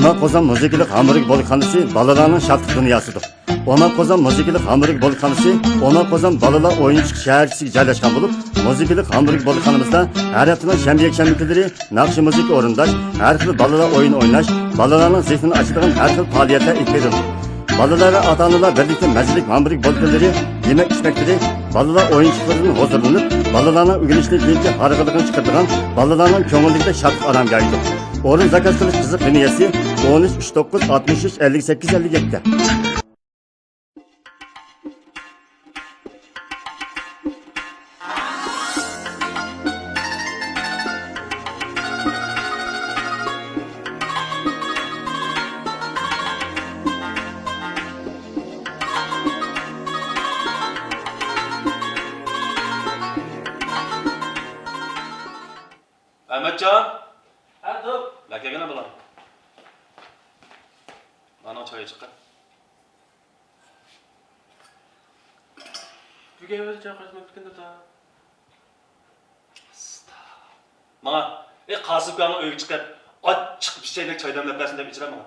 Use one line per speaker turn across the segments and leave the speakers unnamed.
Ona Kozan Müzikili Hamuruk Bolkanısı balalarının şartlı dünyasıdır. Ona Kozan Müzikili Hamuruk Bolkanısı, Ona Kozan balalar oyuncu şehircisi yerleşken bulup, Müzikili Hamuruk Bolkanımızda her haftanın şembiyeleri, nakşı müzik orundaş, her xil balalar oyun oynaş, balalarının zihnini açılan her xil faaliyetler ilk verilir. Balalar ve ata-analar birlikte mezcilik hamburg bolkaları, yemek içmekleri, balalar oyuncaklarının hazırlanıp, balalarının ügülüşlü keyifli harikalıkını çıkartılan, balalarının kömürlükte şartlık aram yaydı. Orun zakas kılıç kızı kıniyesi 13 39 63 58 57'de.
Ahmetcan. Ha dur. La gelene bulan. Bana çayı çıkar. Bir gel çay kaçmak fikirde ta. Bana kasıp yanına öykü çıkar. Aç çıkıp bir şeyle çay demlep versin de içirem bana.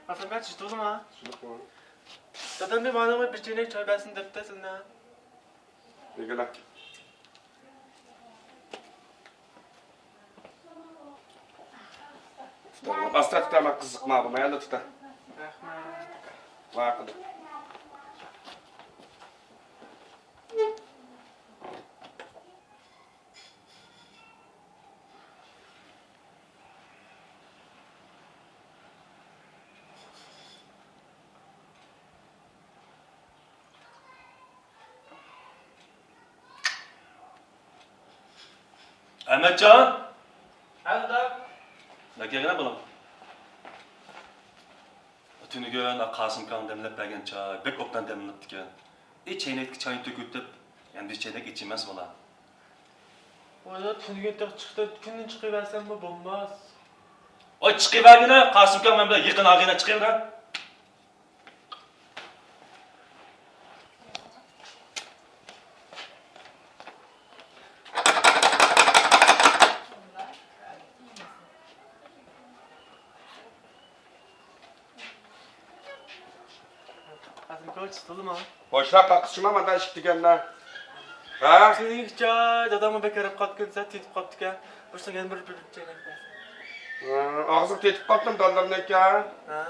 Aslında ben çıktı oğlum ha. Zaten bir bana bir çeyrek çay versin deftesin ha.
Ne gel. Bastır tutama kızıkma bu mayanda tuta. Var kadar.
Ahmetcan. Hadi da. La gelene bulan. Tünügün Kasım kan demlep bergen çay, bek oktan demlep diken. Çeynekli çayını tökütüp, yani bir çeyrek içilmez bana.
Valla tünüge tek çıktı, tünün çıkıversen bu bulmaz.
Oy çıkıvergine, Kasım kan ben bile yıkın ağına çıkıver.
Hadi gol çıktı oğlum ha.
Boşlar kalkışma ama da çıktı kendine. Ha?
Tünüge çay, dadamı bekarıp kalktın, sen tetip kalktık ya. Boşuna gelin bir çeyrek versin.
Ağzım tetip kalktım dallarına ki ha.
Ha?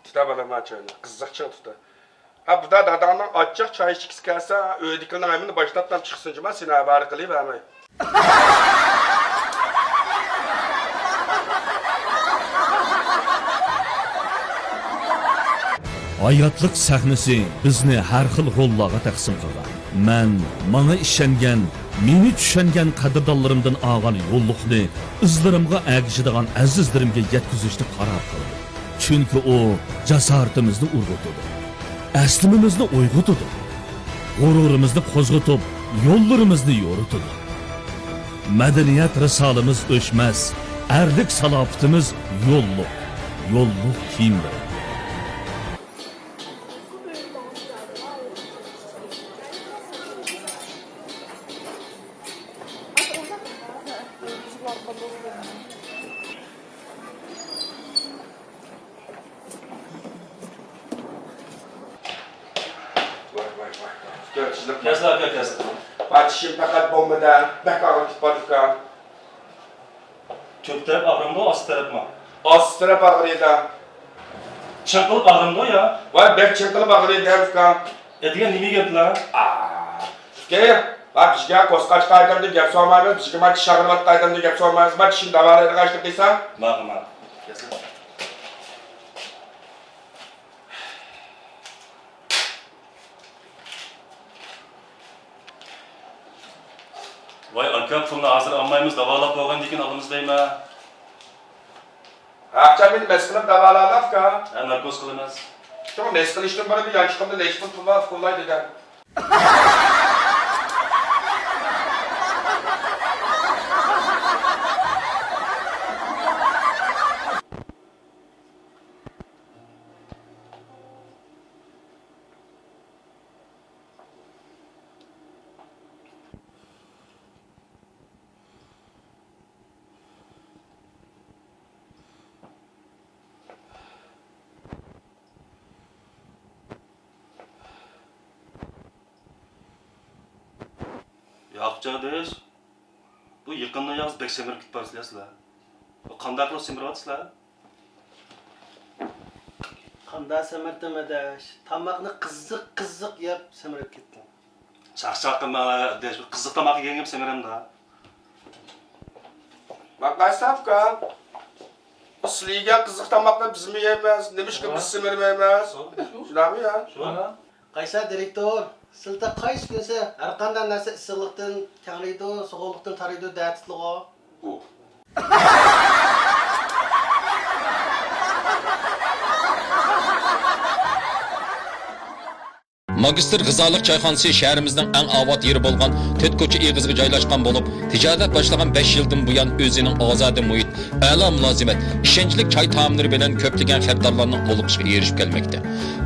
Tuta bana maçını, kızakça tuta. Ha bu da dadağından açacak çay içkisi gelse, ödüklerin aymını başlattan çıksın cuma seni haber kılayım hemen.
Hayatlık səhnəsi bizni hər xil rollara təqsim qılır. Mən, mənə işənən, meni düşənən qədrdallarımdan ağan yolluqni, izlərimə əgişidigan əzizlərimə yetkizishni qarar qıldı. Çünki o cəsarətimizni urğutudur. Əslimimizni oyğutudur. Qururimizni qozğutub, yollarımızı yorutudur. Mədəniyyət risalımız öşməz, ərlik salafətimiz yolluq. Yolluq kimdir?
Kesler kesler.
Bak şimdi fakat bombada, bekara tutmadık.
Tüp taraf ağrımda, asıl taraf mı?
Astıra bağırıyla.
Çınkılıp ağrımda ya.
Vay bek çınkılı bağırıyla derfka.
Edigen nimi geldi lan?
Gel. Bak işte koskaç kaydırdı gep sormayız. Biz maç şahırmat kaydırdı gep sormayız. Bak şimdi davarları kaçtırdıysa.
Bakın bak. Kesler. Vay aka pulunu hazır almayımız davalap boğan dikin alımızdayım ha.
Akşam beni meskinip davalarlar ka.
Ha, narkoz kılınmaz.
Şu meskin işten bana bir yanlışlıkla leşmin pullar kolay dedi.
Yo'q kardeş. Bu yaqindan yalnız bek semirib ketib borsizlar. Bu qanday qilib semiryapsizlar?
Qanday semirdim adash. Tamoqni qiziq yeb semirib ketdim.
Charchaq qilmanglar, desh. Qiziq tomoq yegim semiramda.
Bak Qaysafka. Sizlarga qiziq tomoqni bizmi yeymiz, nimishqa biz semirmaymiz? Shunami ya?
Qaysa direktor, sizda qaysi kunsa har qanday narsa issiqlikdan kanglaydi, sovuqlikdan taraydi da'atligo.
Magistr g'izoliq choyxonasi shahrimizning eng obod yeri bo'lgan to'rt ko'cha eg'iziga joylashgan bo'lib, tijorat boshlagan 5 yildan buyon o'zining ozodi muhit, a'lo mulozimat, ishonchli choy taomlari bilan ko'plagan xaridorlarning to'liqishga erishib kelmoqda.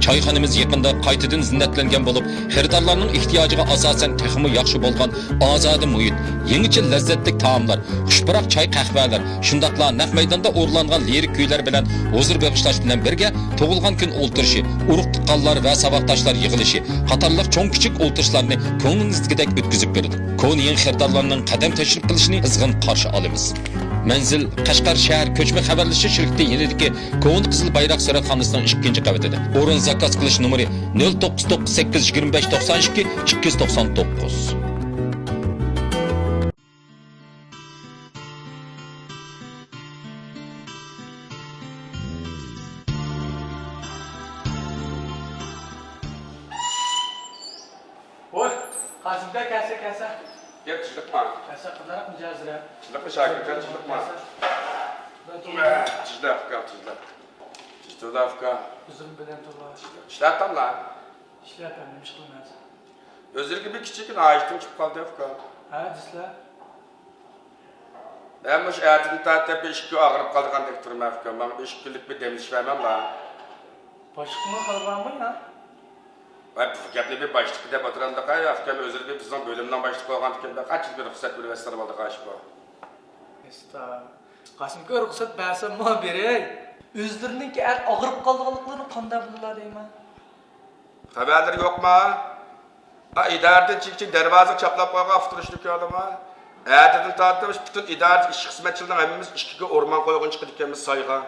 Choyxonamiz yaqinda qaytadan zinnatlangan bo'lib, xaridorlarning ehtiyojiga asosan texmi yaxshi bo'lgan ozodi muhit, yangicha lazzatli taomlar, xushbaroq choy qahvalar, shundaqla naq maydonda o'rlangan lirik kuylar bilan huzur bag'ishlash bilan birga tug'ilgan kun o'ltirishi, urug' tuqqanlar va saboqdoshlar yig'ilishi qatorliq cho'ng kichik o'ltirishlarni ko'nglingizdagidek o'tkazib berdi. Ko'niyin xaridorlarning qadam tashrif qilishini qizg'in qarshi olamiz. Manzil Qashqar shahar ko'chma xabarlashish shirkati yanidagi Ko'n Qizil Bayroq suratxonasining 2-qavatida. O'rin zakaz qilish nomeri 09982592 299.
Oy, Qasımda kelsa.
Gel çıkma.
Kelsa qandaroq mijozlar.
Çıkma şakirken çıkma. Çıkma. Çıkma.
Uzun bilan to'g'ri.
İşlerden lan.
Ishlayapman, nima ish qilmayapsiz?
Özürlüğü bir küçük ayıktım çıkıp kaldı Afgan.
Ha, sizlar?
Ben bu şehirden tahtda 5 gün ağırıp kaldıgan dek durma Afgan. Ben 5 günlük bir demliş vermem lan.
Boshqami qilganmi ya?
Ben bu gapni bir başlık deb oturanda qay Afgan özürlüğü bizden bölümden başlık olgan ekan. Ben kaç bir ruhsat bir vestarım aldı qarşı bu.
Esta. Qasımga ruxsat bersa mo beray. O'zlarininki og'rib qolganliklarini qanday bilalar deyman?
Haberleri yok mu? Ha idareden çık dervazı çaplap koyga afturuşluk adama. Erteden tartışmış bütün idare iş hizmetçilerinin hepimiz işkiga orman koygun çıkıp dikemiz sayga.